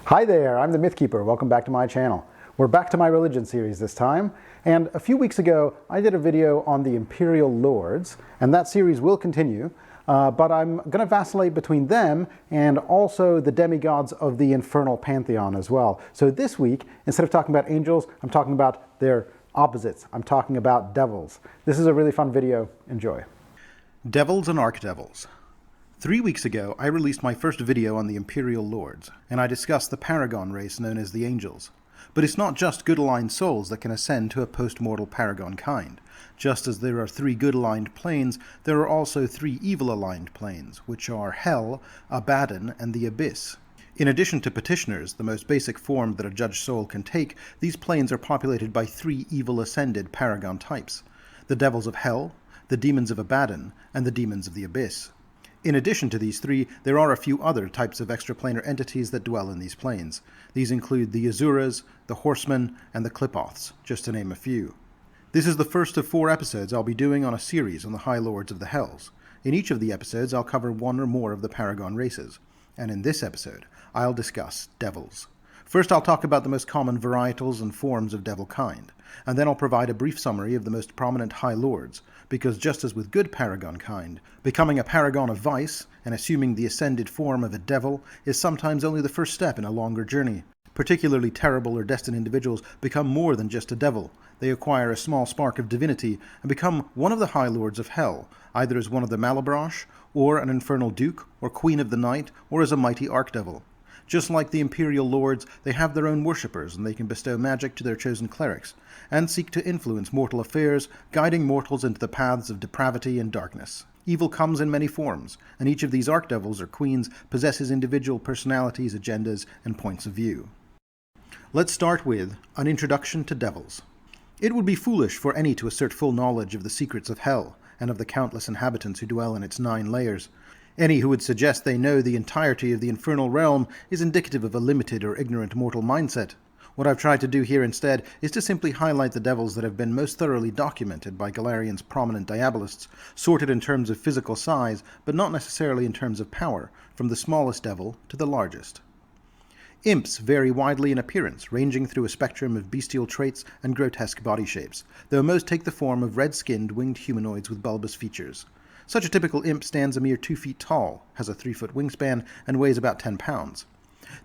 Hi there, I'm the Mythkeeper. Welcome back to my channel. We're back to my religion series this time, and a few weeks ago I did a video on the Imperial Lords, and that series will continue, but I'm going to vacillate between them and also the demigods of the Infernal Pantheon as well. So this week, instead of talking about angels, I'm talking about their opposites. I'm talking about devils. This is a really fun video. Enjoy. Devils and Archdevils. 3 weeks ago, I released my first video on the Imperial Lords, and I discussed the paragon race known as the Angels. But it's not just good-aligned souls that can ascend to a post-mortal paragon kind. Just as there are 3 good-aligned planes, there are also 3 evil-aligned planes, which are Hell, Abaddon, and the Abyss. In addition to petitioners, the most basic form that a judged soul can take, these planes are populated by 3 evil-ascended paragon types: the Devils of Hell, the Demons of Abaddon, and the Demons of the Abyss. In addition to these 3, there are a few other types of extraplanar entities that dwell in these planes. These include the Azuras, the Horsemen, and the Clipoths, just to name a few. This is the first of 4 episodes I'll be doing on a series on the High Lords of the Hells. In each of the episodes I'll cover one or more of the paragon races, and in this episode I'll discuss devils. First I'll talk about the most common varietals and forms of devil kind, and then I'll provide a brief summary of the most prominent High Lords, because just as with good paragon kind, becoming a paragon of vice and assuming the ascended form of a devil is sometimes only the first step in a longer journey. Particularly terrible or destined individuals become more than just a devil. They acquire a small spark of divinity and become one of the High Lords of Hell, either as one of the Malebranche, or an Infernal Duke, or Queen of the Night, or as a mighty Archdevil. Just like the Imperial Lords, they have their own worshippers, and they can bestow magic to their chosen clerics, and seek to influence mortal affairs, guiding mortals into the paths of depravity and darkness. Evil comes in many forms, and each of these Archdevils or Queens possesses individual personalities, agendas, and points of view. Let's start with an introduction to devils. It would be foolish for any to assert full knowledge of the secrets of hell, and of the countless inhabitants who dwell in its 9 layers. Any who would suggest they know the entirety of the infernal realm is indicative of a limited or ignorant mortal mindset. What I've tried to do here instead is to simply highlight the devils that have been most thoroughly documented by Golarion's prominent diabolists, sorted in terms of physical size, but not necessarily in terms of power, from the smallest devil to the largest. Imps vary widely in appearance, ranging through a spectrum of bestial traits and grotesque body shapes, though most take the form of red-skinned, winged humanoids with bulbous features. Such a typical imp stands a mere 2 feet tall, has a 3-foot wingspan, and weighs about 10 pounds.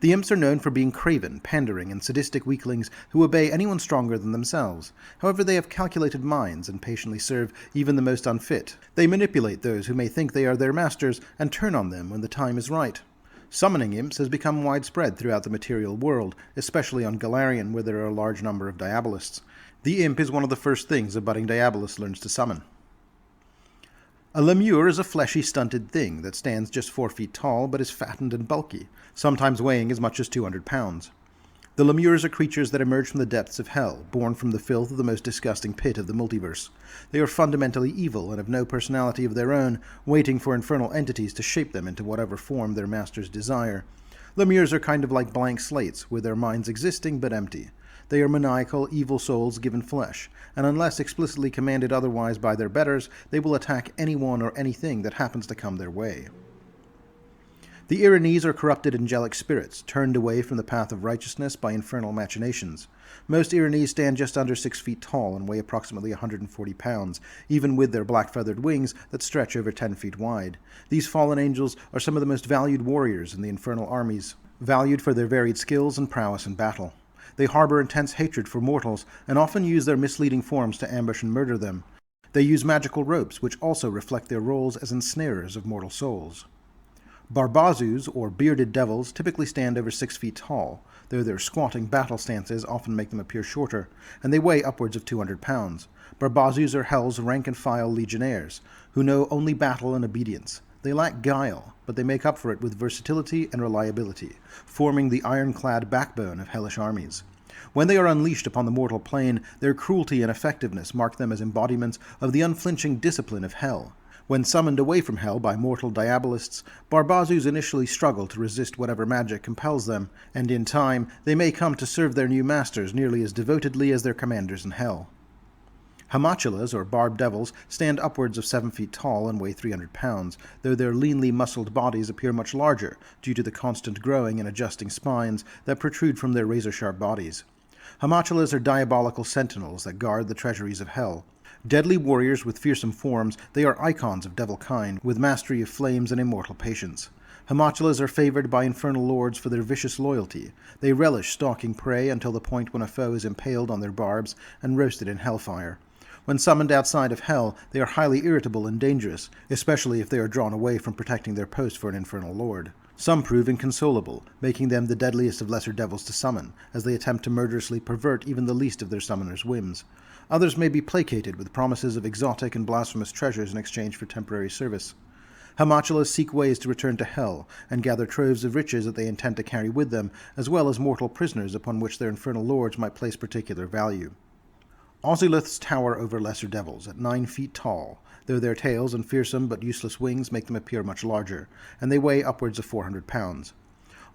The imps are known for being craven, pandering, and sadistic weaklings who obey anyone stronger than themselves. However, they have calculated minds and patiently serve even the most unfit. They manipulate those who may think they are their masters and turn on them when the time is right. Summoning imps has become widespread throughout the material world, especially on Golarion, where there are a large number of diabolists. The imp is one of the first things a budding diabolist learns to summon. A lemure is a fleshy, stunted thing that stands just 4 feet tall but is fattened and bulky, sometimes weighing as much as 200 pounds. The lemures are creatures that emerge from the depths of hell, born from the filth of the most disgusting pit of the multiverse. They are fundamentally evil and have no personality of their own, waiting for infernal entities to shape them into whatever form their masters desire. Lemures are kind of like blank slates, with their minds existing but empty. They are maniacal, evil souls given flesh, and unless explicitly commanded otherwise by their betters, they will attack anyone or anything that happens to come their way. The Irenes are corrupted angelic spirits, turned away from the path of righteousness by infernal machinations. Most Irenes stand just under 6 feet tall and weigh approximately 140 pounds, even with their black-feathered wings that stretch over 10 feet wide. These fallen angels are some of the most valued warriors in the infernal armies, valued for their varied skills and prowess in battle. They harbor intense hatred for mortals, and often use their misleading forms to ambush and murder them. They use magical ropes, which also reflect their roles as ensnarers of mortal souls. Barbatos, or bearded devils, typically stand over 6 feet tall, though their squatting battle stances often make them appear shorter, and they weigh upwards of 200 pounds. Barbatos are Hell's rank-and-file legionnaires, who know only battle and obedience. They lack guile, but they make up for it with versatility and reliability, forming the ironclad backbone of hellish armies. When they are unleashed upon the mortal plane, their cruelty and effectiveness mark them as embodiments of the unflinching discipline of hell. When summoned away from hell by mortal diabolists, Barbatos initially struggle to resist whatever magic compels them, and in time they may come to serve their new masters nearly as devotedly as their commanders in hell. Homunculus, or barbed devils, stand upwards of 7 feet tall and weigh 300 pounds, though their leanly muscled bodies appear much larger due to the constant growing and adjusting spines that protrude from their razor-sharp bodies. Homunculus are diabolical sentinels that guard the treasuries of hell. Deadly warriors with fearsome forms, they are icons of devil kind, with mastery of flames and immortal patience. Homunculus are favored by infernal lords for their vicious loyalty. They relish stalking prey until the point when a foe is impaled on their barbs and roasted in hellfire. When summoned outside of hell, they are highly irritable and dangerous, especially if they are drawn away from protecting their post for an infernal lord. Some prove inconsolable, making them the deadliest of lesser devils to summon, as they attempt to murderously pervert even the least of their summoner's whims. Others may be placated with promises of exotic and blasphemous treasures in exchange for temporary service. Homunculus seek ways to return to hell, and gather troves of riches that they intend to carry with them, as well as mortal prisoners upon which their infernal lords might place particular value. Ozoliths tower over lesser devils, at 9 feet tall, though their tails and fearsome but useless wings make them appear much larger, and they weigh upwards of 400 pounds.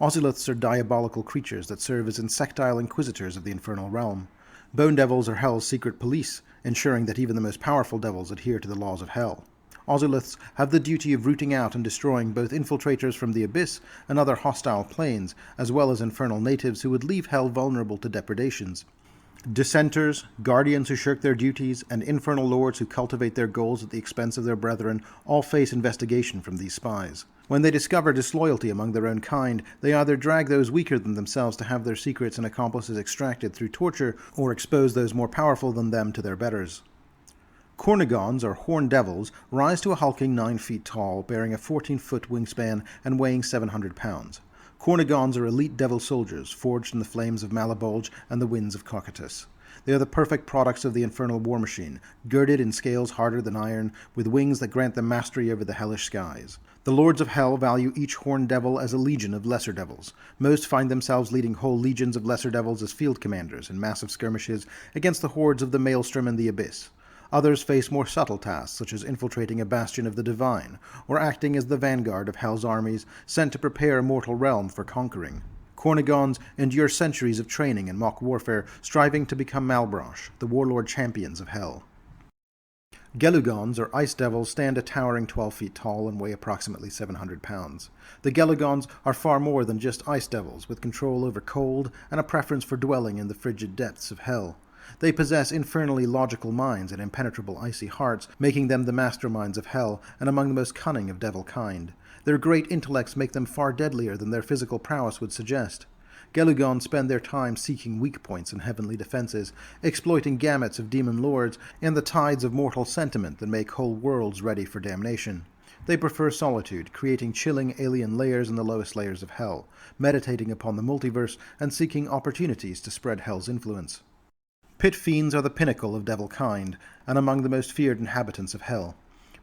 Ozoliths are diabolical creatures that serve as insectile inquisitors of the infernal realm. Bone devils are hell's secret police, ensuring that even the most powerful devils adhere to the laws of hell. Ozoliths have the duty of rooting out and destroying both infiltrators from the abyss and other hostile planes, as well as infernal natives who would leave hell vulnerable to depredations. Dissenters, guardians who shirk their duties, and infernal lords who cultivate their goals at the expense of their brethren all face investigation from these spies. When they discover disloyalty among their own kind, they either drag those weaker than themselves to have their secrets and accomplices extracted through torture, or expose those more powerful than them to their betters. Cornigons, or horned devils, rise to a hulking 9 feet tall, bearing a 14-foot wingspan and weighing 700 pounds. Cornigons are elite devil soldiers, forged in the flames of Malebranche and the winds of Cocytus. They are the perfect products of the infernal war machine, girded in scales harder than iron, with wings that grant them mastery over the hellish skies. The lords of hell value each horned devil as a legion of lesser devils. Most find themselves leading whole legions of lesser devils as field commanders in massive skirmishes against the hordes of the Maelstrom and the Abyss. Others face more subtle tasks, such as infiltrating a bastion of the divine, or acting as the vanguard of hell's armies sent to prepare a mortal realm for conquering. Cornigons endure centuries of training in mock warfare, striving to become Malebranche, the warlord champions of hell. Gelugons, or ice devils, stand a towering 12 feet tall and weigh approximately 700 pounds. The Gelugons are far more than just ice devils, with control over cold and a preference for dwelling in the frigid depths of hell. They possess infernally logical minds and impenetrable icy hearts, making them the masterminds of hell and among the most cunning of devil kind. Their great intellects make them far deadlier than their physical prowess would suggest. Gelugons spend their time seeking weak points in heavenly defenses, exploiting gamuts of demon lords and the tides of mortal sentiment that make whole worlds ready for damnation. They prefer solitude, creating chilling alien layers in the lowest layers of hell, meditating upon the multiverse and seeking opportunities to spread hell's influence. Pit fiends are the pinnacle of devil kind, and among the most feared inhabitants of hell.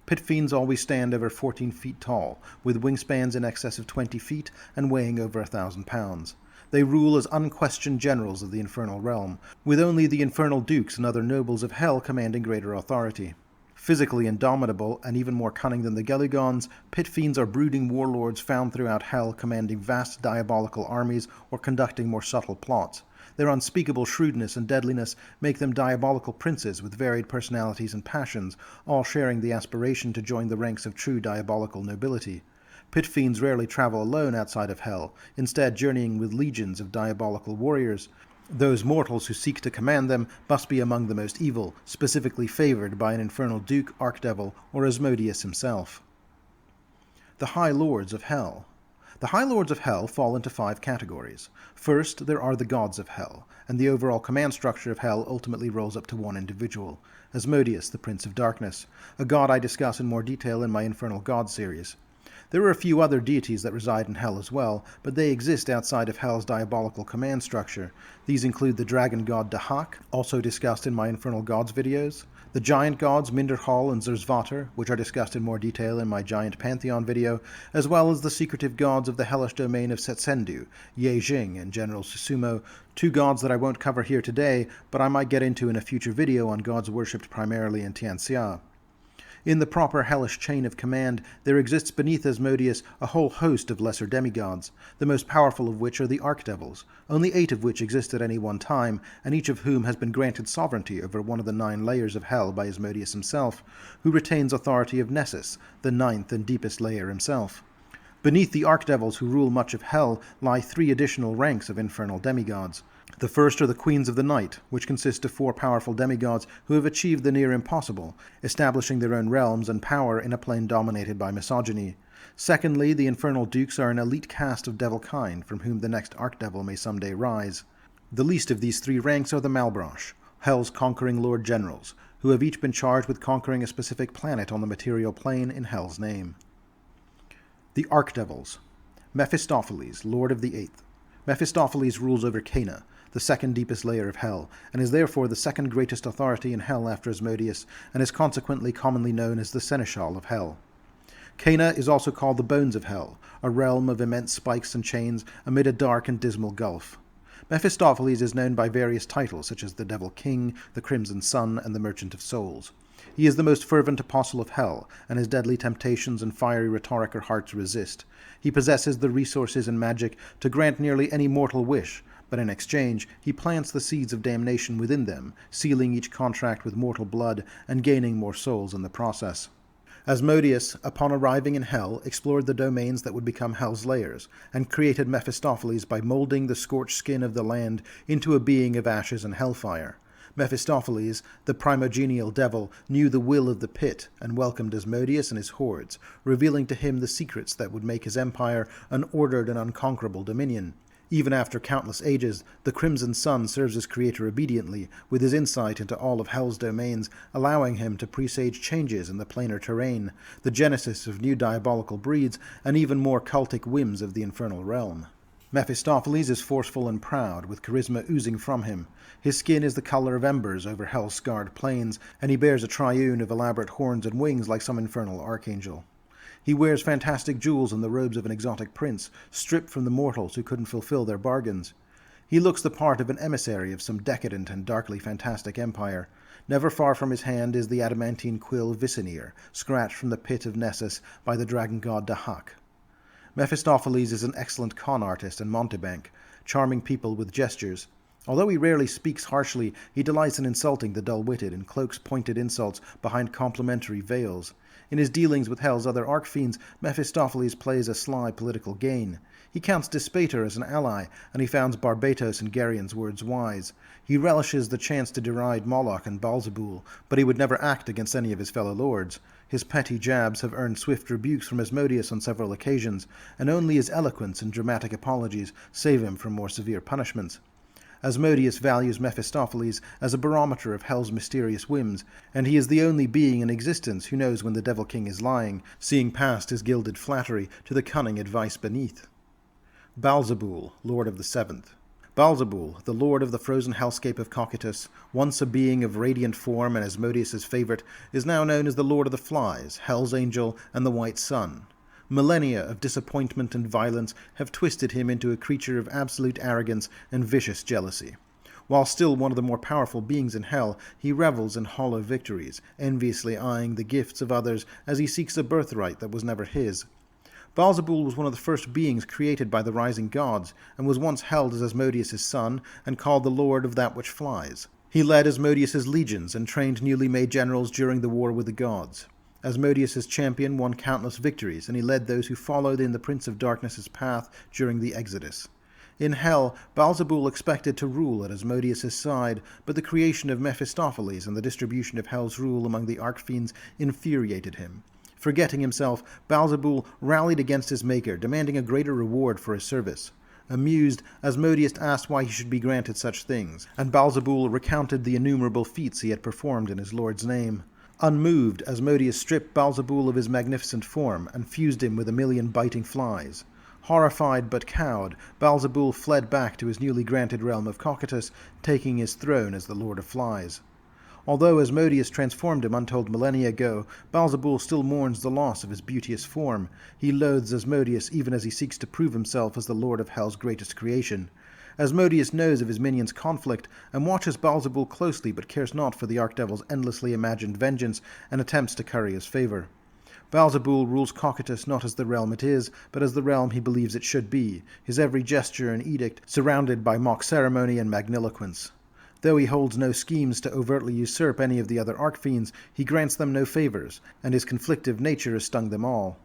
Pit fiends always stand over 14 feet tall, with wingspans in excess of 20 feet and weighing over 1,000 pounds. They rule as unquestioned generals of the infernal realm, with only the Infernal Dukes and other nobles of hell commanding greater authority. Physically indomitable and even more cunning than the Gelugons, pit fiends are brooding warlords found throughout hell, commanding vast diabolical armies or conducting more subtle plots. Their unspeakable shrewdness and deadliness make them diabolical princes with varied personalities and passions, all sharing the aspiration to join the ranks of true diabolical nobility. Pit fiends rarely travel alone outside of hell, instead journeying with legions of diabolical warriors. Those mortals who seek to command them must be among the most evil, specifically favored by an infernal duke, archdevil, or Asmodeus himself. The High Lords of Hell. The High Lords of Hell fall into 5 categories. First, there are the gods of hell, and the overall command structure of hell ultimately rolls up to one individual, Asmodeus, the Prince of Darkness, a god I discuss in more detail in my Infernal Gods series. There are a few other deities that reside in hell as well, but they exist outside of hell's diabolical command structure. These include the dragon god Dahak, also discussed in my Infernal Gods videos, the giant gods Minderhall and Zerzvater, which are discussed in more detail in my Giant Pantheon video, as well as the secretive gods of the hellish domain of Setsendu, Ye Jing and General Susumo, 2 gods that I won't cover here today, but I might get into in a future video on gods worshipped primarily in Tianxia. In the proper hellish chain of command, there exists beneath Asmodeus a whole host of lesser demigods, the most powerful of which are the archdevils, only 8 of which exist at any one time, and each of whom has been granted sovereignty over one of the 9 layers of hell by Asmodeus himself, who retains authority of Nessus, the 9th and deepest layer himself. Beneath the archdevils who rule much of hell lie 3 additional ranks of infernal demigods. The first are the Queens of the Night, which consist of 4 powerful demigods who have achieved the near impossible, establishing their own realms and power in a plane dominated by misogyny. Secondly, the Infernal Dukes are an elite caste of devil kind, from whom the next archdevil may someday rise. The least of these 3 ranks are the Malebranche, Hell's conquering Lord Generals, who have each been charged with conquering a specific planet on the material plane in Hell's name. The Archdevils. Mephistopheles, Lord of the 8th. Mephistopheles rules over Cana, the 2nd deepest layer of Hell, and is therefore the 2nd greatest authority in Hell after Asmodeus, and is consequently commonly known as the Seneschal of Hell. Cana is also called the Bones of Hell, a realm of immense spikes and chains amid a dark and dismal gulf. Mephistopheles is known by various titles, such as the Devil King, the Crimson Sun, and the Merchant of Souls. He is the most fervent apostle of hell, and his deadly temptations and fiery rhetoric are hard to resist. He possesses the resources and magic to grant nearly any mortal wish, but in exchange he plants the seeds of damnation within them, sealing each contract with mortal blood and gaining more souls in the process. Asmodeus, upon arriving in Hell, explored the domains that would become Hell's layers, and created Mephistopheles by molding the scorched skin of the land into a being of ashes and hellfire. Mephistopheles, the primogenial devil, knew the will of the pit and welcomed Asmodeus and his hordes, revealing to him the secrets that would make his empire an ordered and unconquerable dominion. Even after countless ages, the Crimson Sun serves his creator obediently, with his insight into all of Hell's domains, allowing him to presage changes in the planar terrain, the genesis of new diabolical breeds, and even more cultic whims of the infernal realm. Mephistopheles is forceful and proud, with charisma oozing from him. His skin is the color of embers over Hell's scarred plains, and he bears a triune of elaborate horns and wings like some infernal archangel. He wears fantastic jewels and the robes of an exotic prince, stripped from the mortals who couldn't fulfill their bargains. He looks the part of an emissary of some decadent and darkly fantastic empire. Never far from his hand is the adamantine quill Visinir, scratched from the pit of Nessus by the dragon god Dahak. Mephistopheles is an excellent con artist and mountebank, charming people with gestures. Although he rarely speaks harshly, he delights in insulting the dull-witted and cloaks pointed insults behind complimentary veils. In his dealings with Hell's other archfiends, Mephistopheles plays a sly political game. He counts Dispater as an ally, and he founds Barbatos and Geryon's words wise. He relishes the chance to deride Moloch and Baalzebul, but he would never act against any of his fellow lords. His petty jabs have earned swift rebukes from Asmodeus on several occasions, and only his eloquence and dramatic apologies save him from more severe punishments. Asmodeus values Mephistopheles as a barometer of Hell's mysterious whims, and he is the only being in existence who knows when the Devil King is lying, seeing past his gilded flattery to the cunning advice beneath. Baalzebul, Lord of the 7th. Baalzebul, the lord of the frozen hellscape of Cocytus, once a being of radiant form and Asmodeus' favorite, is now known as the Lord of the Flies, Hell's Angel, and the White Sun. Millennia of disappointment and violence have twisted him into a creature of absolute arrogance and vicious jealousy. While still one of the more powerful beings in Hell, he revels in hollow victories, enviously eyeing the gifts of others as he seeks a birthright that was never his. Baalzebul was one of the first beings created by the rising gods, and was once held as Asmodeus' son, and called the Lord of that which flies. He led Asmodeus' legions, and trained newly made generals during the war with the gods. Asmodeus' champion won countless victories, and he led those who followed in the Prince of Darkness' path during the Exodus. In Hell, Baalzebul expected to rule at Asmodeus' side, but the creation of Mephistopheles and the distribution of Hell's rule among the archfiends infuriated him. Forgetting himself, Baalzebul rallied against his maker, demanding a greater reward for his service. Amused, Asmodeus asked why he should be granted such things, and Baalzebul recounted the innumerable feats he had performed in his lord's name. Unmoved, Asmodeus stripped Baalzebul of his magnificent form and fused him with 1,000,000 biting flies. Horrified but cowed, Baalzebul fled back to his newly granted realm of Cocytus, taking his throne as the Lord of Flies. Although Asmodeus transformed him untold millennia ago, Baalzebul still mourns the loss of his beauteous form. He loathes Asmodeus even as he seeks to prove himself as the Lord of Hell's greatest creation. Asmodeus knows of his minions' conflict and watches Baalzebul closely but cares not for the Archdevil's endlessly imagined vengeance and attempts to curry his favor. Baalzebul rules Cocytus not as the realm it is, but as the realm he believes it should be, his every gesture and edict surrounded by mock ceremony and magniloquence. Though he holds no schemes to overtly usurp any of the other Archfiends, he grants them no favors, and his conflictive nature has stung them all.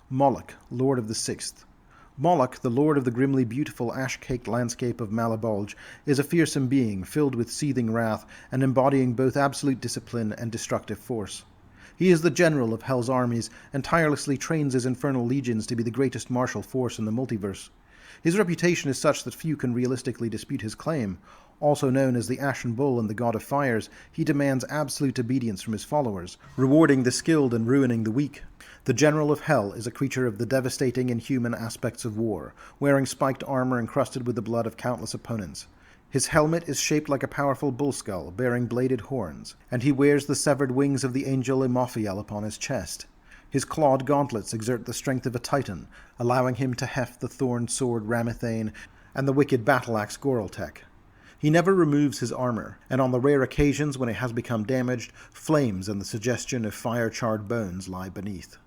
Moloch, Lord of the Sixth. Moloch, the lord of the grimly beautiful ash-caked landscape of Malebranche, is a fearsome being filled with seething wrath and embodying both absolute discipline and destructive force. He is the general of Hell's armies and tirelessly trains his infernal legions to be the greatest martial force in the multiverse. His reputation is such that few can realistically dispute his claim. Also known as the Ashen Bull and the God of Fires, he demands absolute obedience from his followers, rewarding the skilled and ruining the weak. The General of Hell is a creature of the devastating inhuman aspects of war, wearing spiked armor encrusted with the blood of countless opponents. His helmet is shaped like a powerful bull skull, bearing bladed horns, and he wears the severed wings of the angel Imophiel upon his chest. His clawed gauntlets exert the strength of a titan, allowing him to heft the thorned sword Ramithane and the wicked battle-axe Goraltek. He never removes his armor, and on the rare occasions when it has become damaged, flames and the suggestion of fire-charred bones lie beneath.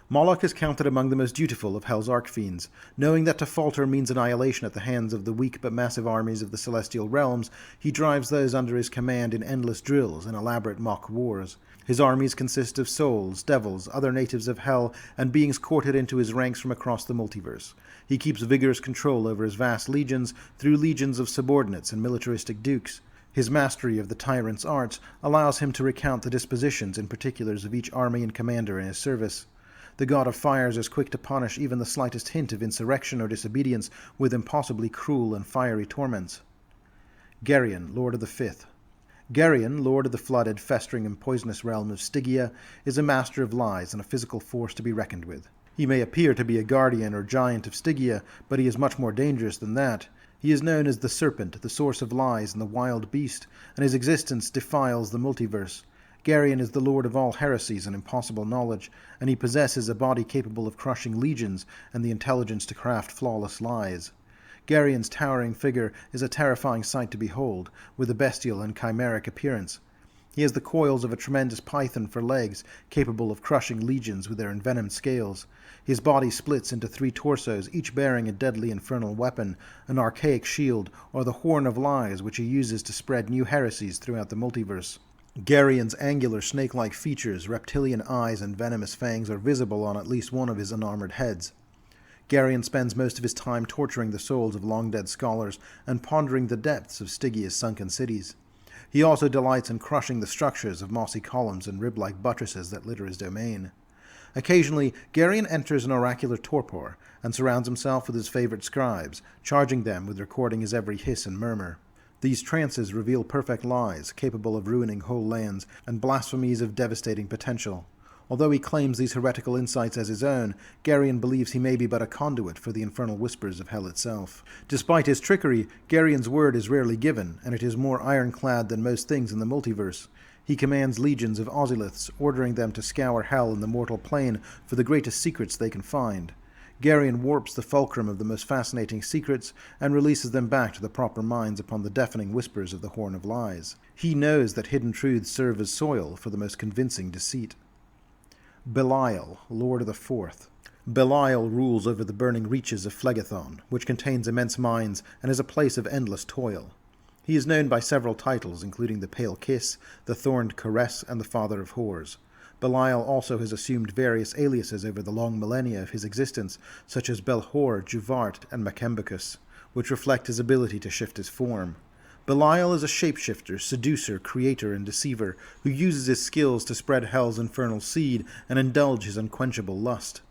Moloch is counted among the most dutiful of Hell's Archfiends. Knowing that to falter means annihilation at the hands of the weak but massive armies of the celestial realms, he drives those under his command in endless drills and elaborate mock wars. His armies consist of souls, devils, other natives of Hell, and beings courted into his ranks from across the multiverse. He keeps vigorous control over his vast legions through legions of subordinates and militaristic dukes. His mastery of the tyrant's arts allows him to recount the dispositions and particulars of each army and commander in his service. The God of Fires is quick to punish even the slightest hint of insurrection or disobedience with impossibly cruel and fiery torments. Geryon, Lord of the Fifth. Geryon, lord of the flooded, festering and poisonous realm of Stygia, is a master of lies and a physical force to be reckoned with. He may appear to be a guardian or giant of Stygia, but he is much more dangerous than that. He is known as the Serpent, the source of lies, and the wild beast, and his existence defiles the multiverse. Geryon is the lord of all heresies and impossible knowledge, and he possesses a body capable of crushing legions and the intelligence to craft flawless lies. Geryon's towering figure is a terrifying sight to behold, with a bestial and chimeric appearance. He has the coils of a tremendous python for legs, capable of crushing legions with their envenomed scales. His body splits into 3 torsos, each bearing a deadly infernal weapon, an archaic shield, or the Horn of Lies, which he uses to spread new heresies throughout the multiverse. Geryon's angular snake-like features, reptilian eyes, and venomous fangs are visible on at least one of his unarmored heads. Geryon spends most of his time torturing the souls of long-dead scholars and pondering the depths of Stygia's sunken cities. He also delights in crushing the structures of mossy columns and rib-like buttresses that litter his domain. Occasionally, Geryon enters an oracular torpor and surrounds himself with his favorite scribes, charging them with recording his every hiss and murmur. These trances reveal perfect lies, capable of ruining whole lands, and blasphemies of devastating potential. Although he claims these heretical insights as his own, Geryon believes he may be but a conduit for the infernal whispers of Hell itself. Despite his trickery, Geryon's word is rarely given, and it is more ironclad than most things in the multiverse. He commands legions of Ozyliths, ordering them to scour Hell and the mortal plane for the greatest secrets they can find. Geryon warps the fulcrum of the most fascinating secrets and releases them back to the proper minds upon the deafening whispers of the Horn of Lies. He knows that hidden truths serve as soil for the most convincing deceit. Belial, Lord of the Fourth. Belial rules over the burning reaches of Phlegethon, which contains immense mines and is a place of endless toil. He is known by several titles, including the Pale Kiss, the Thorned Caress, and the Father of Whores. Belial also has assumed various aliases over the long millennia of his existence, such as Belhor, Juvart, and Makembicus, which reflect his ability to shift his form. Belial is a shapeshifter, seducer, creator, and deceiver who uses his skills to spread Hell's infernal seed and indulge his unquenchable lust.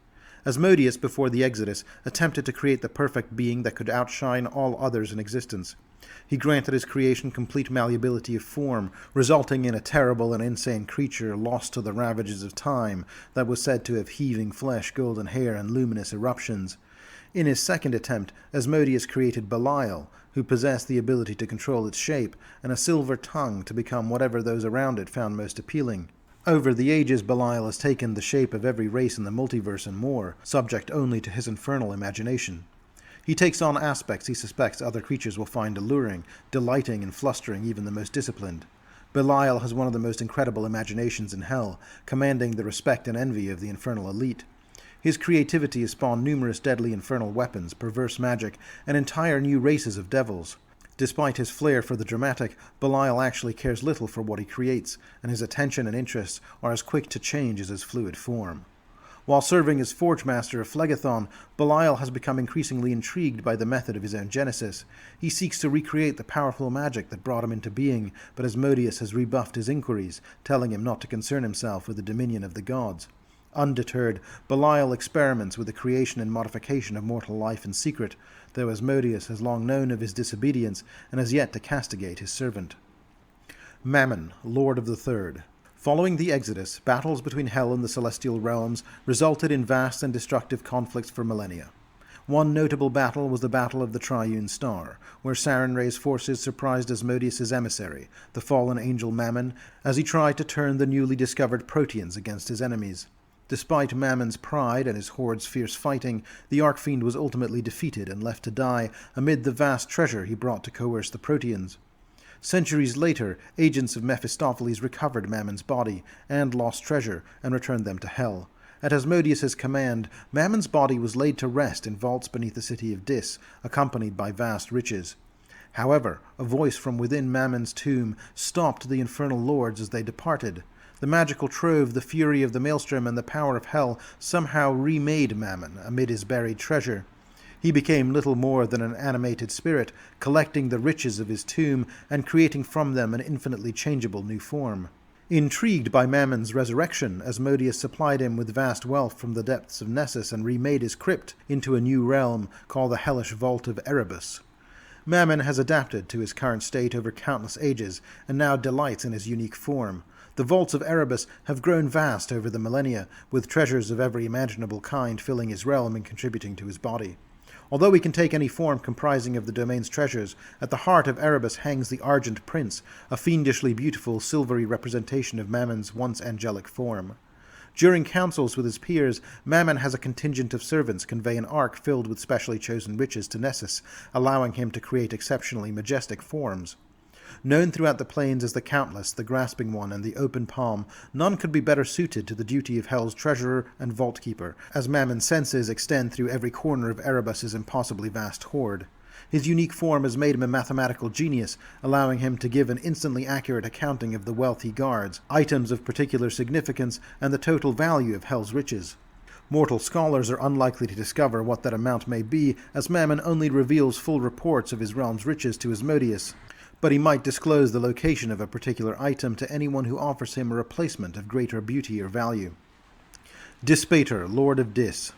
Asmodeus, before the Exodus, attempted to create the perfect being that could outshine all others in existence. He granted his creation complete malleability of form, resulting in a terrible and insane creature lost to the ravages of time that was said to have heaving flesh, golden hair, and luminous eruptions. In his second attempt, Asmodeus created Belial, who possessed the ability to control its shape, and a silver tongue to become whatever those around it found most appealing. Over the ages, Belial has taken the shape of every race in the multiverse and more, subject only to his infernal imagination. He takes on aspects he suspects other creatures will find alluring, delighting and flustering even the most disciplined. Belial has one of the most incredible imaginations in hell, commanding the respect and envy of the infernal elite. His creativity has spawned numerous deadly infernal weapons, perverse magic, and entire new races of devils. Despite his flair for the dramatic, Belial actually cares little for what he creates, and his attention and interests are as quick to change as his fluid form. While serving as Forge Master of Phlegethon, Belial has become increasingly intrigued by the method of his own genesis. He seeks to recreate the powerful magic that brought him into being, but Asmodeus has rebuffed his inquiries, telling him not to concern himself with the dominion of the gods. Undeterred, Belial experiments with the creation and modification of mortal life in secret, though Asmodeus has long known of his disobedience and has yet to castigate his servant. Mammon, Lord of the Third. Following the Exodus, battles between hell and the celestial realms resulted in vast and destructive conflicts for millennia. One notable battle was the Battle of the Triune Star, where Sarenrae's forces surprised Asmodeus' emissary, the fallen angel Mammon, as he tried to turn the newly discovered Proteans against his enemies. Despite Mammon's pride and his horde's fierce fighting, the Archfiend was ultimately defeated and left to die amid the vast treasure he brought to coerce the Proteans. Centuries later, agents of Mephistopheles recovered Mammon's body and lost treasure and returned them to hell. At Asmodeus' command, Mammon's body was laid to rest in vaults beneath the city of Dis, accompanied by vast riches. However, a voice from within Mammon's tomb stopped the infernal lords as they departed. The magical trove, the fury of the maelstrom, and the power of hell somehow remade Mammon amid his buried treasure. He became little more than an animated spirit, collecting the riches of his tomb and creating from them an infinitely changeable new form. Intrigued by Mammon's resurrection, Asmodeus supplied him with vast wealth from the depths of Nessus and remade his crypt into a new realm called the hellish Vault of Erebus. Mammon has adapted to his current state over countless ages and now delights in his unique form. The vaults of Erebus have grown vast over the millennia, with treasures of every imaginable kind filling his realm and contributing to his body. Although he can take any form comprising of the domain's treasures, at the heart of Erebus hangs the Argent Prince, a fiendishly beautiful silvery representation of Mammon's once angelic form. During councils with his peers, Mammon has a contingent of servants convey an ark filled with specially chosen riches to Nessus, allowing him to create exceptionally majestic forms. Known throughout the plains as the Countless, the Grasping One, and the Open Palm, none could be better suited to the duty of Hell's treasurer and vault keeper, as Mammon's senses extend through every corner of Erebus's impossibly vast hoard. His unique form has made him a mathematical genius, allowing him to give an instantly accurate accounting of the wealth he guards, items of particular significance, and the total value of Hell's riches. Mortal scholars are unlikely to discover what that amount may be, as Mammon only reveals full reports of his realm's riches to Asmodeus, but he might disclose the location of a particular item to anyone who offers him a replacement of greater beauty or value. Dispater, Lord of Dis.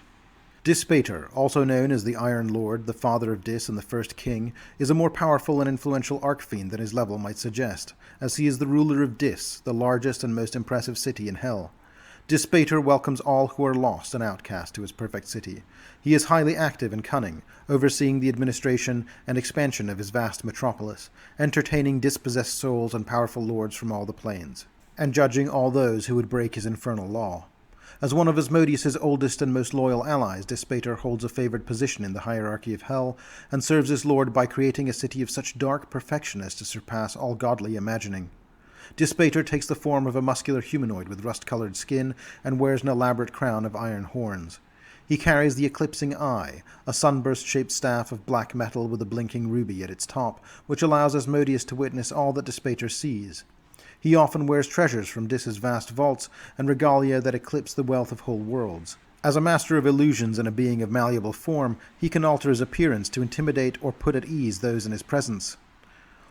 Dispater, also known as the Iron Lord, the father of Dis and the first king, is a more powerful and influential archfiend than his level might suggest, as he is the ruler of Dis, the largest and most impressive city in Hell. Dispater welcomes all who are lost and outcast to his perfect city. He is highly active and cunning, overseeing the administration and expansion of his vast metropolis, entertaining dispossessed souls and powerful lords from all the planes, and judging all those who would break his infernal law. As one of Asmodeus' oldest and most loyal allies, Dispater holds a favored position in the hierarchy of Hell, and serves his lord by creating a city of such dark perfection as to surpass all godly imagining. Dispater takes the form of a muscular humanoid with rust-colored skin and wears an elaborate crown of iron horns. He carries the Eclipsing Eye, a sunburst-shaped staff of black metal with a blinking ruby at its top, which allows Asmodeus to witness all that Dispater sees. He often wears treasures from Dis's vast vaults and regalia that eclipse the wealth of whole worlds. As a master of illusions and a being of malleable form, he can alter his appearance to intimidate or put at ease those in his presence.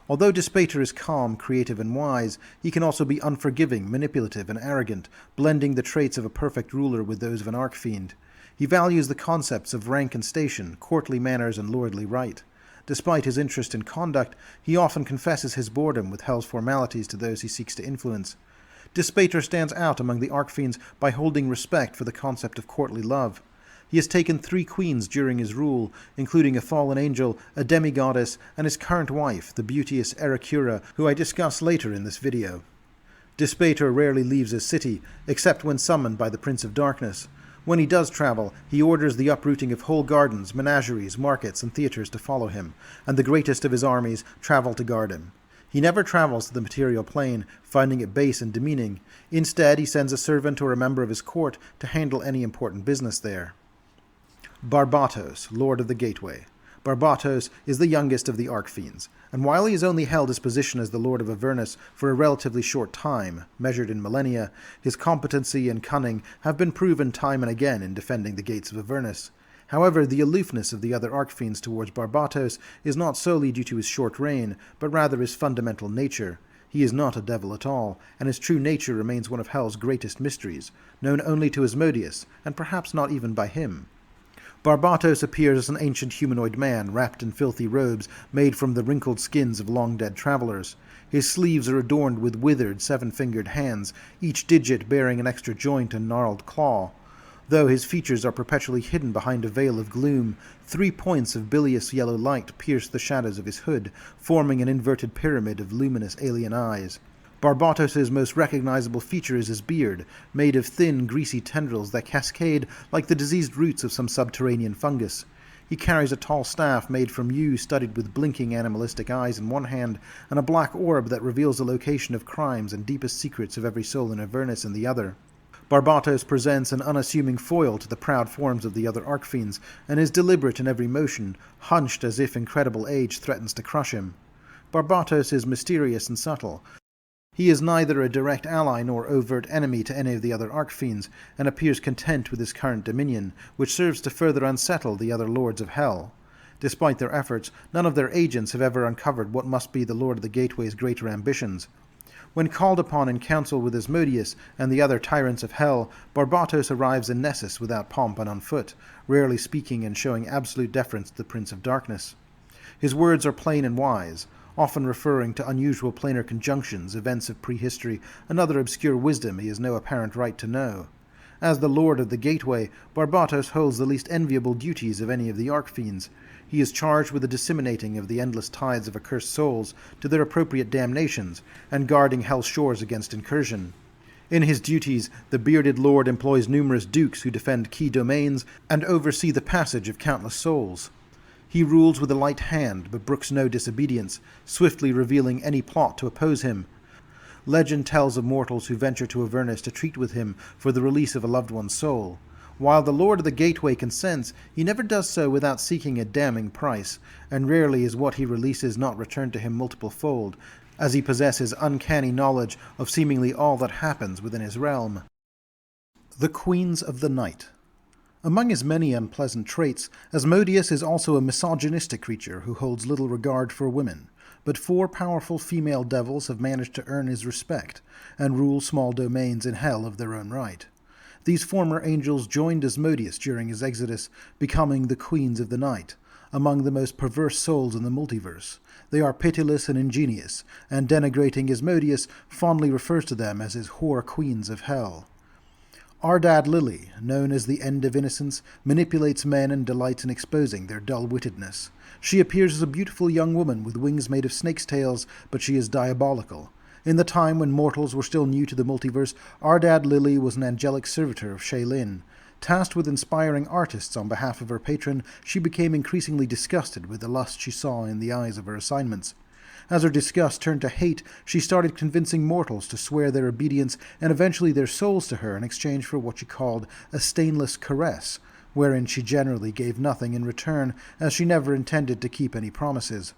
Although Dispater is calm, creative, and wise, he can also be unforgiving, manipulative, and arrogant, blending the traits of a perfect ruler with those of an archfiend. He values the concepts of rank and station, courtly manners, and lordly right. Despite his interest in conduct, he often confesses his boredom with Hell's formalities to those he seeks to influence. Dispater stands out among the archfiends by holding respect for the concept of courtly love. He has taken 3 queens during his rule, including a fallen angel, a demigoddess, and his current wife, the beauteous Ericura, who I discuss later in this video. Dispater rarely leaves his city, except when summoned by the Prince of Darkness. When he does travel, he orders the uprooting of whole gardens, menageries, markets, and theatres to follow him, and the greatest of his armies travel to guard him. He never travels to the material plane, finding it base and demeaning. Instead, he sends a servant or a member of his court to handle any important business there. Barbatos, Lord of the Gateway. Barbatos is the youngest of the Archfiends, and while he has only held his position as the Lord of Avernus for a relatively short time, measured in millennia, his competency and cunning have been proven time and again in defending the gates of Avernus. However, the aloofness of the other Archfiends towards Barbatos is not solely due to his short reign, but rather his fundamental nature. He is not a devil at all, and his true nature remains one of Hell's greatest mysteries, known only to Asmodeus, and perhaps not even by him. Barbatos appears as an ancient humanoid man, wrapped in filthy robes made from the wrinkled skins of long-dead travelers. His sleeves are adorned with withered, seven-fingered hands, each digit bearing an extra joint and gnarled claw. Though his features are perpetually hidden behind a veil of gloom, 3 points of bilious yellow light pierce the shadows of his hood, forming an inverted pyramid of luminous alien eyes. Barbatos' most recognizable feature is his beard, made of thin, greasy tendrils that cascade like the diseased roots of some subterranean fungus. He carries a tall staff made from yew studded with blinking animalistic eyes in one hand, and a black orb that reveals the location of crimes and deepest secrets of every soul in Avernus in the other. Barbatos presents an unassuming foil to the proud forms of the other Archfiends, and is deliberate in every motion, hunched as if incredible age threatens to crush him. Barbatos is mysterious and subtle. He is neither a direct ally nor overt enemy to any of the other Archfiends, and appears content with his current dominion, which serves to further unsettle the other Lords of Hell. Despite their efforts, none of their agents have ever uncovered what must be the Lord of the Gateway's greater ambitions. When called upon in council with Asmodeus and the other tyrants of Hell, Barbatos arrives in Nessus without pomp and on foot, rarely speaking and showing absolute deference to the Prince of Darkness. His words are plain and wise, often referring to unusual planar conjunctions, events of prehistory, and other obscure wisdom he has no apparent right to know. As the Lord of the Gateway, Barbatos holds the least enviable duties of any of the Archfiends. He is charged with the disseminating of the endless tides of accursed souls to their appropriate damnations, and guarding Hell's shores against incursion. In his duties, the bearded lord employs numerous dukes who defend key domains and oversee the passage of countless souls. He rules with a light hand, but brooks no disobedience, swiftly revealing any plot to oppose him. Legend tells of mortals who venture to Avernus to treat with him for the release of a loved one's soul. While the Lord of the Gateway consents, he never does so without seeking a damning price, and rarely is what he releases not returned to him multiple-fold, as he possesses uncanny knowledge of seemingly all that happens within his realm. The Queens of the Night. Among his many unpleasant traits, Asmodeus is also a misogynistic creature who holds little regard for women, but 4 powerful female devils have managed to earn his respect, and rule small domains in Hell of their own right. These former angels joined Asmodeus during his exodus, becoming the Queens of the Night, among the most perverse souls in the multiverse. They are pitiless and ingenious, and denigrating Asmodeus fondly refers to them as his whore queens of Hell. Ardad Lily, known as the End of Innocence, manipulates men and delights in exposing their dull-wittedness. She appears as a beautiful young woman with wings made of snakes' tails, but she is diabolical. In the time when mortals were still new to the multiverse, Ardad Lily was an angelic servitor of Shaylin. Tasked with inspiring artists on behalf of her patron, she became increasingly disgusted with the lust she saw in the eyes of her assignments. As her disgust turned to hate, she started convincing mortals to swear their obedience and eventually their souls to her in exchange for what she called a stainless caress, wherein she generally gave nothing in return, as she never intended to keep any promises.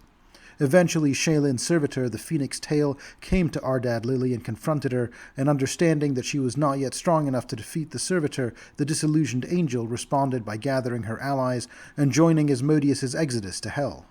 Eventually, Shaylin's servitor, the Phoenix Tail, came to Ardad Lily and confronted her, and understanding that she was not yet strong enough to defeat the servitor, the disillusioned angel responded by gathering her allies and joining Asmodeus's exodus to Hell.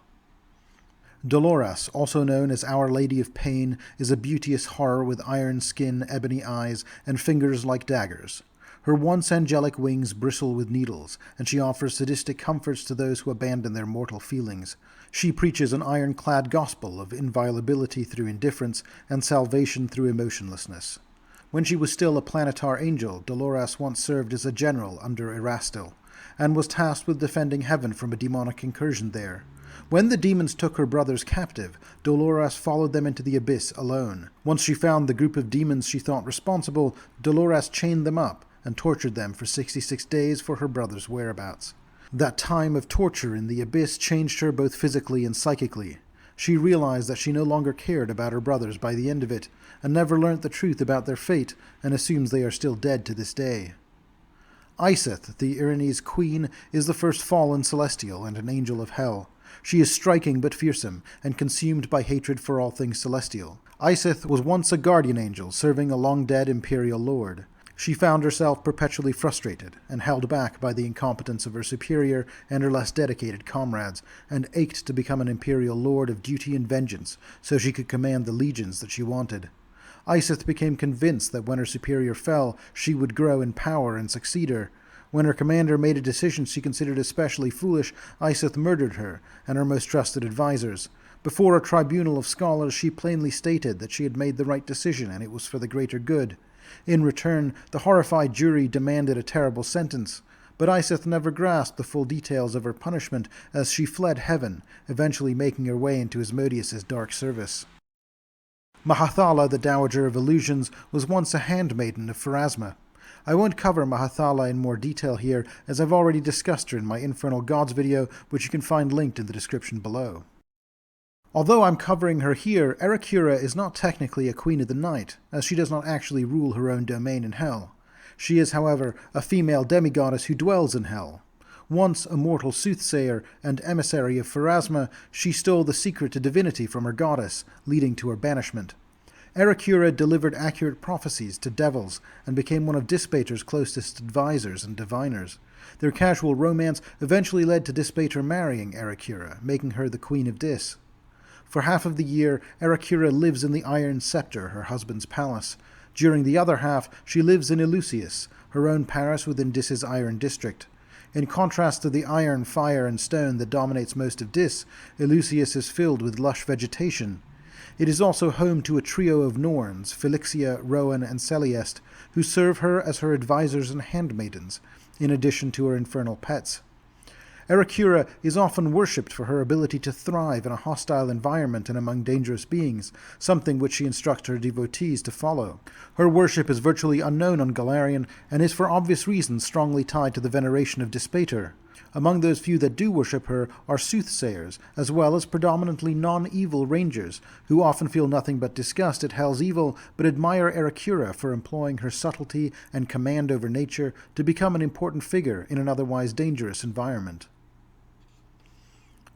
Dolores, also known as Our Lady of Pain, is a beauteous horror with iron skin, ebony eyes, and fingers like daggers. Her once angelic wings bristle with needles, and she offers sadistic comforts to those who abandon their mortal feelings. She preaches an ironclad gospel of inviolability through indifference and salvation through emotionlessness. When she was still a planetar angel, Dolores once served as a general under Erastil, and was tasked with defending heaven from a demonic incursion there. When the demons took her brothers captive, Dolores followed them into the abyss alone. Once she found the group of demons she thought responsible, Dolores chained them up, and tortured them for 66 days for her brother's whereabouts. That time of torture in the abyss changed her both physically and psychically. She realized that she no longer cared about her brothers by the end of it, and never learnt the truth about their fate, and assumes they are still dead to this day. Iseth, the Erinny's queen, is the first fallen celestial and an angel of hell. She is striking but fearsome, and consumed by hatred for all things celestial. Iseth was once a guardian angel, serving a long-dead imperial lord. She found herself perpetually frustrated, and held back by the incompetence of her superior and her less dedicated comrades, and ached to become an imperial lord of duty and vengeance, so she could command the legions that she wanted. Iseth became convinced that when her superior fell, she would grow in power and succeed her. When her commander made a decision she considered especially foolish, Iseth murdered her and her most trusted advisors. Before a tribunal of scholars, she plainly stated that she had made the right decision and it was for the greater good. In return, the horrified jury demanded a terrible sentence, but Iseth never grasped the full details of her punishment as she fled heaven, eventually making her way into Asmodeus's dark service. Mahathallah, the Dowager of Illusions, was once a handmaiden of Pharasma. I won't cover Mahathallah in more detail here, as I've already discussed her in my Infernal Gods video, which you can find linked in the description below. Although I'm covering her here, Erechura is not technically a Queen of the Night, as she does not actually rule her own domain in Hell. She is, however, a female demigoddess who dwells in Hell. Once a mortal soothsayer and emissary of Pharasma, she stole the secret to divinity from her goddess, leading to her banishment. Erechura delivered accurate prophecies to devils and became one of Dispater's closest advisors and diviners. Their casual romance eventually led to Dispater marrying Erechura, making her the Queen of Dis. For half of the year, Erechura lives in the Iron Scepter, her husband's palace. During the other half, she lives in Eleusis, her own parish within Dis's Iron District. In contrast to the iron, fire, and stone that dominates most of Dis, Eleusis is filled with lush vegetation. It is also home to a trio of Norns, Felixia, Rowan, and Celeste, who serve her as her advisors and handmaidens, in addition to her infernal pets. Erechura is often worshipped for her ability to thrive in a hostile environment and among dangerous beings, something which she instructs her devotees to follow. Her worship is virtually unknown on Golarion, and is for obvious reasons strongly tied to the veneration of Dispater. Among those few that do worship her are soothsayers, as well as predominantly non-evil rangers, who often feel nothing but disgust at Hell's evil, but admire Erechura for employing her subtlety and command over nature to become an important figure in an otherwise dangerous environment.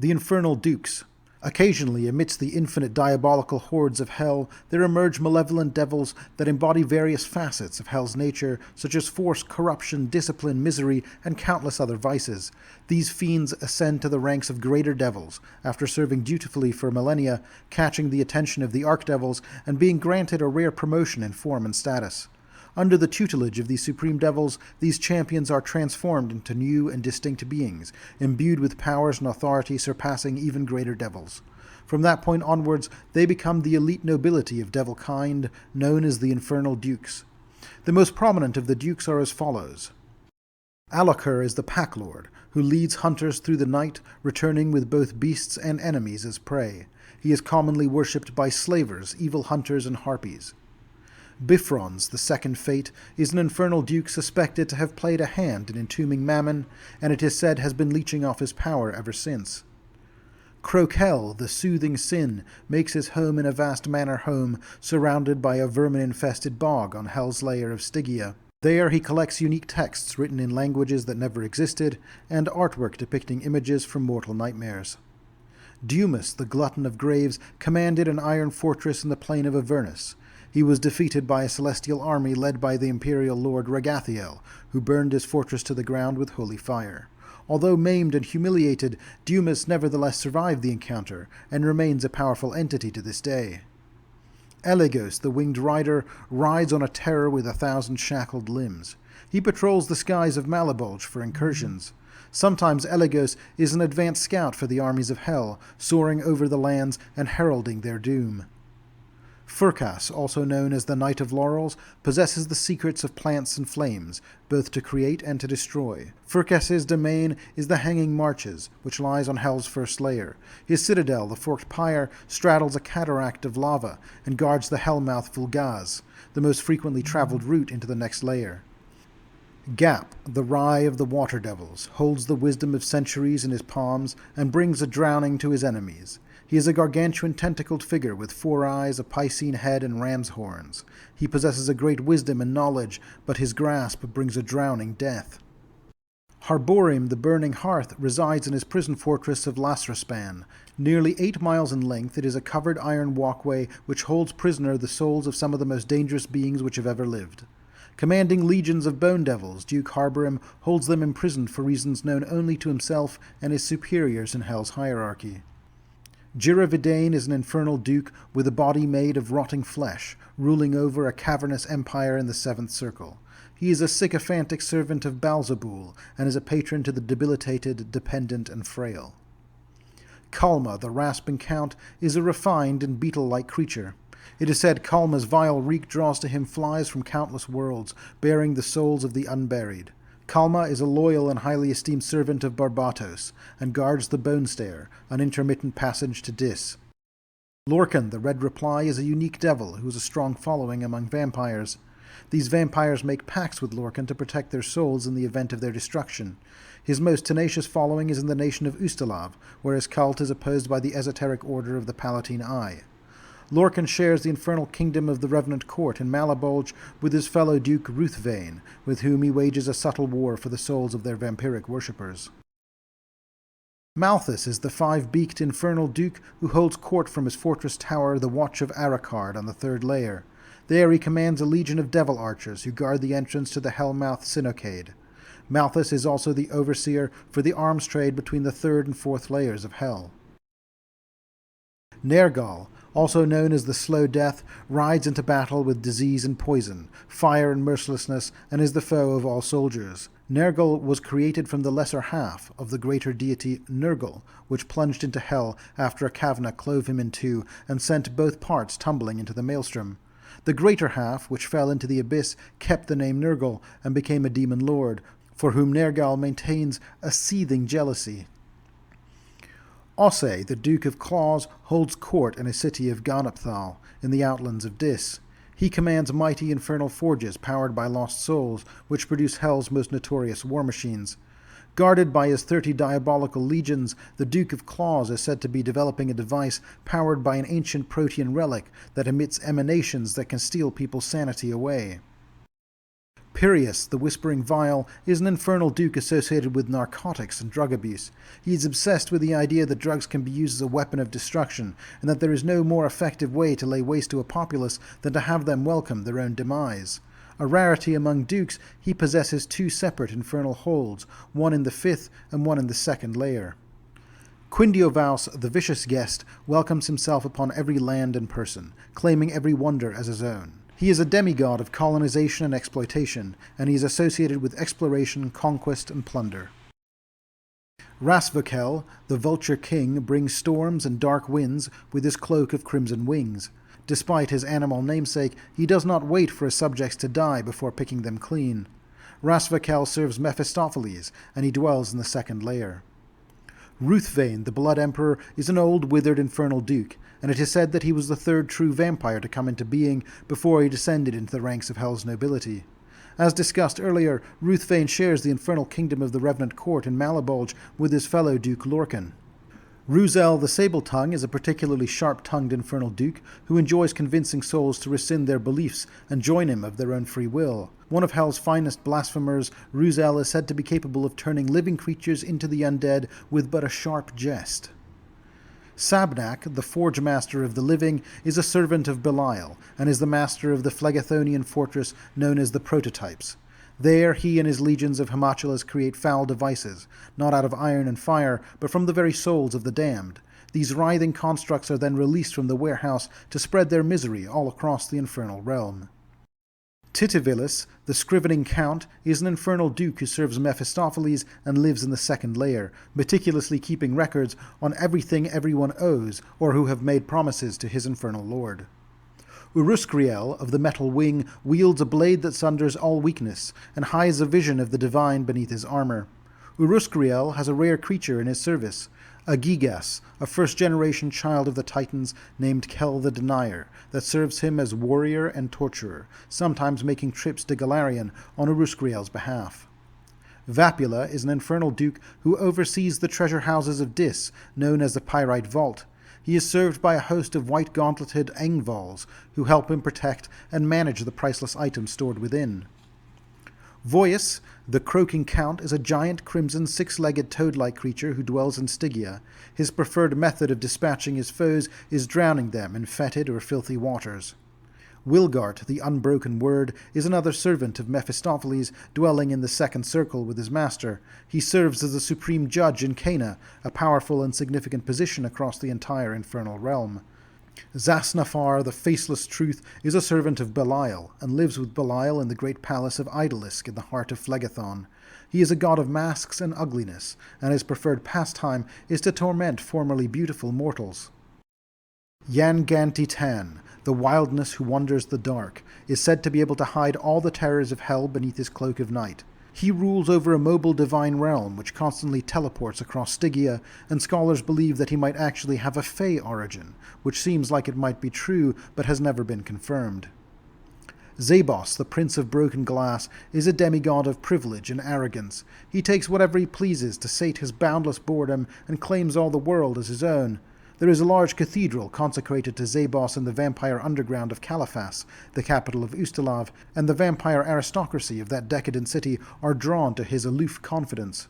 The Infernal Dukes. Occasionally, amidst the infinite diabolical hordes of Hell, there emerge malevolent devils that embody various facets of Hell's nature, such as force, corruption, discipline, misery, and countless other vices. These fiends ascend to the ranks of greater devils, after serving dutifully for millennia, catching the attention of the archdevils, and being granted a rare promotion in form and status. Under the tutelage of these supreme devils, these champions are transformed into new and distinct beings, imbued with powers and authority surpassing even greater devils. From that point onwards, they become the elite nobility of devil kind, known as the Infernal Dukes. The most prominent of the Dukes are as follows. Allokur is the Pack Lord, who leads hunters through the night, returning with both beasts and enemies as prey. He is commonly worshipped by slavers, evil hunters, and harpies. Bifrons, the Second Fate, is an infernal duke suspected to have played a hand in entombing Mammon, and it is said has been leeching off his power ever since. Crokel, the Soothing Sin, makes his home in a vast manor home surrounded by a vermin-infested bog on Hell's layer of Stygia. There he collects unique texts written in languages that never existed, and artwork depicting images from mortal nightmares. Dumas, the Glutton of Graves, commanded an iron fortress in the plain of Avernus. He was defeated by a celestial army led by the imperial lord Ragathiel, who burned his fortress to the ground with holy fire. Although maimed and humiliated, Dumas nevertheless survived the encounter, and remains a powerful entity to this day. Elegos, the Winged Rider, rides on a terror with 1,000 shackled limbs. He patrols the skies of Malebranche for incursions. Sometimes Elegos is an advanced scout for the armies of Hell, soaring over the lands and heralding their doom. Furcas, also known as the Knight of Laurels, possesses the secrets of plants and flames, both to create and to destroy. Furcas's domain is the Hanging Marches, which lies on Hell's first layer. His citadel, the Forked Pyre, straddles a cataract of lava and guards the Hellmouth Vulgaz, the most frequently traveled route into the next layer. Gap, the Rye of the Water Devils, holds the wisdom of centuries in his palms and brings a drowning to his enemies. He is a gargantuan tentacled figure with 4 eyes, a piscine head, and ram's horns. He possesses a great wisdom and knowledge, but his grasp brings a drowning death. Harborim, the Burning Hearth, resides in his prison fortress of Lasraspan. Nearly 8 miles in length, it is a covered iron walkway which holds prisoner the souls of some of the most dangerous beings which have ever lived. Commanding legions of bone devils, Duke Harborim holds them imprisoned for reasons known only to himself and his superiors in Hell's hierarchy. Giravidane is an infernal duke with a body made of rotting flesh, ruling over a cavernous empire in the 7th Circle. He is a sycophantic servant of Baalzebul, and is a patron to the debilitated, dependent, and frail. Kalma, the rasping count, is a refined and beetle-like creature. It is said Kalma's vile reek draws to him flies from countless worlds, bearing the souls of the unburied. Kalma is a loyal and highly esteemed servant of Barbatos, and guards the Bone Stair, an intermittent passage to Dis. Lorcan, the Red Reply, is a unique devil who has a strong following among vampires. These vampires make pacts with Lorcan to protect their souls in the event of their destruction. His most tenacious following is in the nation of Ustalav, where his cult is opposed by the esoteric order of the Palatine Eye. Lorcan shares the infernal kingdom of the Revenant Court in Malebranche with his fellow Duke Ruthvane, with whom he wages a subtle war for the souls of their vampiric worshippers. Malthus is the 5-beaked infernal duke who holds court from his fortress tower, the Watch of Arakard, on the 3rd layer. There he commands a legion of devil archers who guard the entrance to the Hellmouth Synocade. Malthus is also the overseer for the arms trade between the 3rd and 4th layers of Hell. Nergal, also known as the Slow Death, rides into battle with disease and poison, fire and mercilessness, and is the foe of all soldiers. Nergal was created from the lesser half of the greater deity Nergal, which plunged into hell after a kavna clove him in two and sent both parts tumbling into the maelstrom. The greater half, which fell into the abyss, kept the name Nergal and became a demon lord, for whom Nergal maintains a seething jealousy. Osse, the Duke of Claws, holds court in a city of Ganapthal, in the outlands of Dis. He commands mighty infernal forges powered by lost souls, which produce Hell's most notorious war machines. Guarded by his 30 diabolical legions, the Duke of Claws is said to be developing a device powered by an ancient protean relic that emits emanations that can steal people's sanity away. Pyrrhus, the Whispering Vial, is an infernal duke associated with narcotics and drug abuse. He is obsessed with the idea that drugs can be used as a weapon of destruction, and that there is no more effective way to lay waste to a populace than to have them welcome their own demise. A rarity among dukes, he possesses 2 separate infernal holds, one in the 5th and one in the 2nd layer. Quindiovaus, the Vicious Guest, welcomes himself upon every land and person, claiming every wonder as his own. He is a demigod of colonization and exploitation, and he is associated with exploration, conquest, and plunder. Rasvakel, the Vulture King, brings storms and dark winds with his cloak of crimson wings. Despite his animal namesake, he does not wait for his subjects to die before picking them clean. Rasvakel serves Mephistopheles, and he dwells in the 2nd layer. Ruthvane, the Blood Emperor, is an old, withered infernal duke, and it is said that he was the 3rd true vampire to come into being before he descended into the ranks of Hell's nobility. As discussed earlier, Ruthvane shares the infernal kingdom of the Revenant Court in Malebranche with his fellow Duke Lorcan. Ruzel the Sable-Tongue is a particularly sharp-tongued infernal duke who enjoys convincing souls to rescind their beliefs and join him of their own free will. One of Hell's finest blasphemers, Ruzel is said to be capable of turning living creatures into the undead with but a sharp jest. Sabnak, the Forge Master of the Living, is a servant of Belial, and is the master of the Phlegethonian fortress known as the Prototypes. There he and his legions of homunculus create foul devices, not out of iron and fire, but from the very souls of the damned. These writhing constructs are then released from the warehouse to spread their misery all across the infernal realm. Titivilis, the Scrivening Count, is an infernal duke who serves Mephistopheles and lives in the 2nd layer, meticulously keeping records on everything everyone owes or who have made promises to his infernal lord. Uruscriel of the Metal Wing wields a blade that sunders all weakness and hides a vision of the divine beneath his armor. Uruscriel has a rare creature in his service, a Gigas, a first-generation child of the Titans named Kel the Denier, that serves him as warrior and torturer, sometimes making trips to Galarian on Uruscriel's behalf. Vapula is an Infernal Duke who oversees the treasure houses of Dis, known as the Pyrite Vault. He is served by a host of white gauntleted Engvals, who help him protect and manage the priceless items stored within. Voyus, the Croaking Count, is a giant crimson six-legged toad-like creature who dwells in Stygia. His preferred method of dispatching his foes is drowning them in fetid or filthy waters. Wilgart, the Unbroken Word, is another servant of Mephistopheles, dwelling in the second circle with his master. He serves as the supreme judge in Cana, a powerful and significant position across the entire infernal realm. Zasnafar, the Faceless Truth, is a servant of Belial, and lives with Belial in the great palace of Idalisk in the heart of Phlegethon. He is a god of masks and ugliness, and his preferred pastime is to torment formerly beautiful mortals. Yanganti Tan, the Wildness who wanders the dark, is said to be able to hide all the terrors of hell beneath his cloak of night. He rules over a mobile divine realm which constantly teleports across Stygia, and scholars believe that he might actually have a Fey origin, which seems like it might be true but has never been confirmed. Zabos, the Prince of Broken Glass, is a demigod of privilege and arrogance. He takes whatever he pleases to sate his boundless boredom and claims all the world as his own. There is a large cathedral consecrated to Zabos in the vampire underground of Caliphas, the capital of Ustalav, and the vampire aristocracy of that decadent city are drawn to his aloof confidence.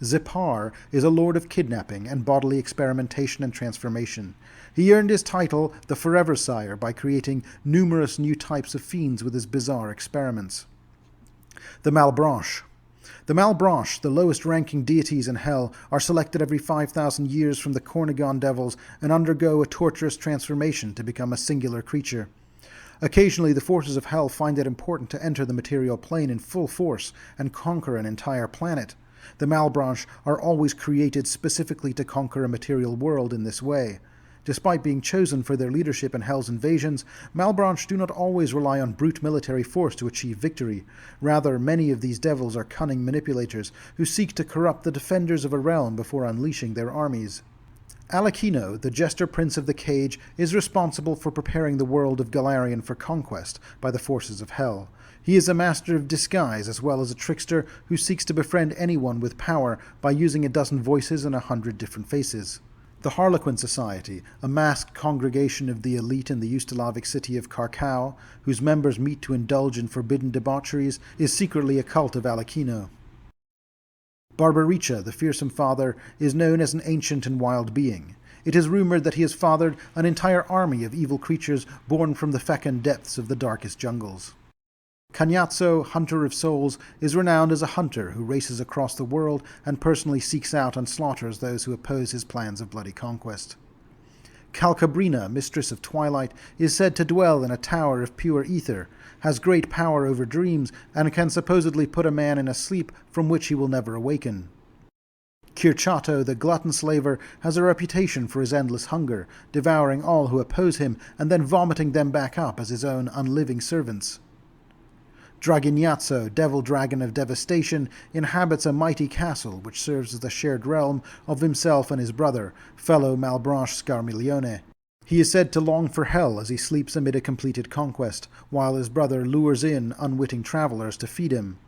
Zipar is a lord of kidnapping and bodily experimentation and transformation. He earned his title, the Forever Sire, by creating numerous new types of fiends with his bizarre experiments. The Malebranche. The Malebranche, the lowest-ranking deities in hell, are selected every 5,000 years from the Cornigon devils and undergo a torturous transformation to become a singular creature. Occasionally, the forces of hell find it important to enter the material plane in full force and conquer an entire planet. The Malebranche are always created specifically to conquer a material world in this way. Despite being chosen for their leadership in Hell's invasions, Malebranche do not always rely on brute military force to achieve victory. Rather, many of these devils are cunning manipulators who seek to corrupt the defenders of a realm before unleashing their armies. Alekino, the Jester Prince of the Cage, is responsible for preparing the world of Galarian for conquest by the forces of Hell. He is a master of disguise as well as a trickster who seeks to befriend anyone with power by using a dozen voices and 100 different faces. The Harlequin Society, a masked congregation of the elite in the Ustalavic city of Karkau, whose members meet to indulge in forbidden debaucheries, is secretly a cult of Alekino. Barbaricha, the Fearsome Father, is known as an ancient and wild being. It is rumored that he has fathered an entire army of evil creatures born from the fecund depths of the darkest jungles. Kanyatso, Hunter of Souls, is renowned as a hunter who races across the world and personally seeks out and slaughters those who oppose his plans of bloody conquest. Calcabrina, Mistress of Twilight, is said to dwell in a tower of pure ether, has great power over dreams, and can supposedly put a man in a sleep from which he will never awaken. Kirchato, the Glutton Slaver, has a reputation for his endless hunger, devouring all who oppose him and then vomiting them back up as his own unliving servants. Dragignazzo, Devil Dragon of Devastation, inhabits a mighty castle which serves as the shared realm of himself and his brother, fellow Malebranche Scarmiglione. He is said to long for hell as he sleeps amid a completed conquest, while his brother lures in unwitting travelers to feed him.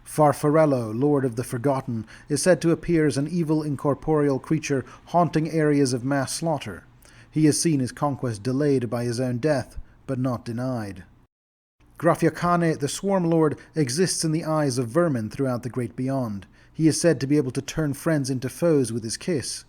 Farfarello, Lord of the Forgotten, is said to appear as an evil incorporeal creature haunting areas of mass slaughter. He has seen his conquest delayed by his own death, but not denied. Grafiacane, the Swarm Lord, exists in the eyes of vermin throughout the Great Beyond. He is said to be able to turn friends into foes with his kiss.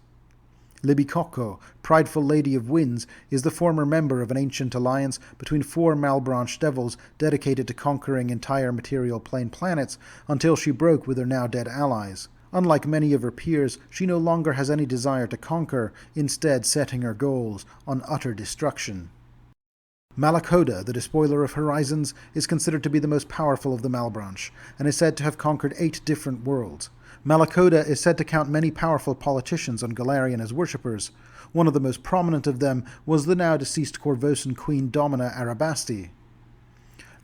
Libicocco, Prideful Lady of Winds, is the former member of an ancient alliance between 4 Malebranche devils dedicated to conquering entire material plane planets until she broke with her now-dead allies. Unlike many of her peers, she no longer has any desire to conquer, instead setting her goals on utter destruction. Malakoda, the Despoiler of Horizons, is considered to be the most powerful of the Malebranche, and is said to have conquered 8 different worlds. Malakoda is said to count many powerful politicians on Galarian as worshippers. One of the most prominent of them was the now-deceased Corvosan queen Domina Arabasti.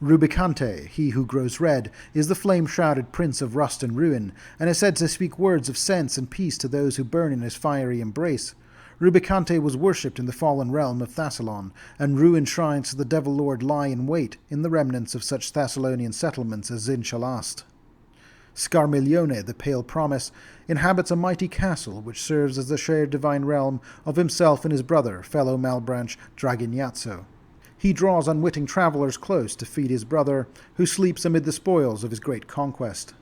Rubicante, he who grows red, is the flame-shrouded prince of rust and ruin, and is said to speak words of sense and peace to those who burn in his fiery embrace. Rubicante was worshipped in the fallen realm of Thassalon, and ruined shrines to the Devil Lord lie in wait in the remnants of such Thessalonian settlements as Zinchalast. Scarmiglione, the Pale Promise, inhabits a mighty castle which serves as the shared divine realm of himself and his brother, fellow Malebranche Dragignazzo. He draws unwitting travellers close to feed his brother, who sleeps amid the spoils of his great conquest.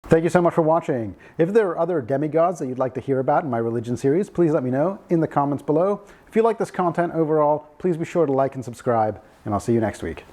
Thank you so much for watching. If there are other demigods that you'd like to hear about in my religion series, please let me know in the comments below. If you like this content overall, please be sure to like and subscribe, and I'll see you next week.